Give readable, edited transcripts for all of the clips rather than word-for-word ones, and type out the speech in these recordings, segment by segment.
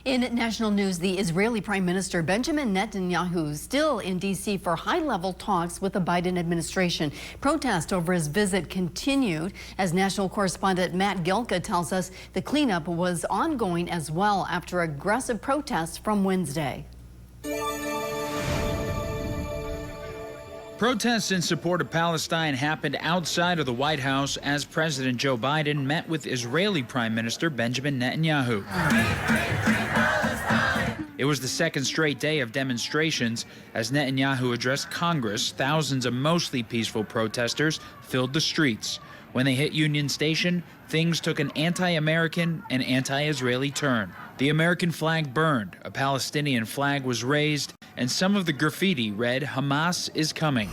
In national news, the Israeli Prime Minister Benjamin Netanyahu is still in D.C. for high-level talks with the Biden administration. Protest over his visit continued. As national correspondent Matt Gilka tells us, the cleanup was ongoing as well after aggressive protests from Wednesday. Protests in support of Palestine happened outside of the White House as President Joe Biden met with Israeli Prime Minister Benjamin Netanyahu. It was the second straight day of demonstrations. As Netanyahu addressed Congress, thousands of mostly peaceful protesters filled the streets. When they hit Union Station, things took an anti-American and anti-Israeli turn. The American flag burned, a Palestinian flag was raised, and some of the graffiti read, "Hamas is coming."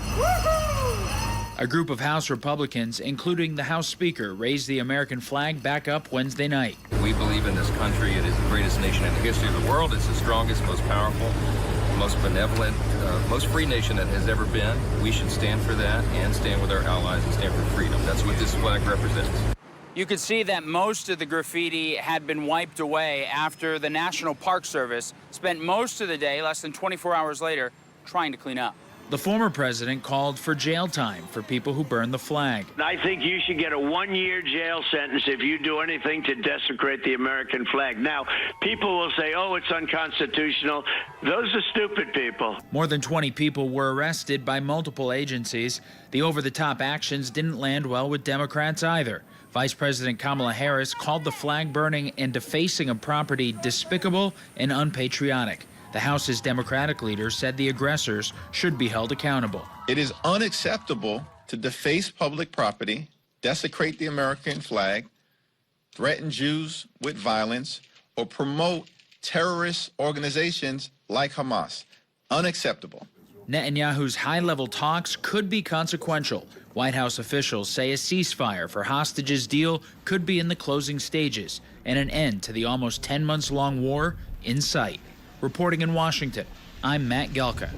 A group of House Republicans, including the House Speaker, raised the American flag back up Wednesday night. We believe in this country. It is the greatest nation in the history of the world. It's the strongest, most powerful, most benevolent, most free nation that has ever been. We should stand for that and stand with our allies and stand for freedom. That's what this flag represents. You could see that most of the graffiti had been wiped away after the National Park Service spent most of the day, less than 24 hours later, trying to clean up. The former president called for jail time for people who burn the flag. I think you should get a 1-year jail sentence if you do anything to desecrate the American flag. Now, people will say, oh, it's unconstitutional. Those are stupid people. More than 20 people were arrested by multiple agencies. The over-the-top actions didn't land well with Democrats either. Vice President Kamala Harris called the flag burning and defacing of property despicable and unpatriotic. The House's Democratic leader said the aggressors should be held accountable. It is unacceptable to deface public property, desecrate the American flag, threaten Jews with violence, or promote terrorist organizations like Hamas. Unacceptable. Netanyahu's high-level talks could be consequential. White House officials say a ceasefire for hostages deal could be in the closing stages and an end to the almost 10 months long war in sight. Reporting in Washington, I'm Matt Gilka.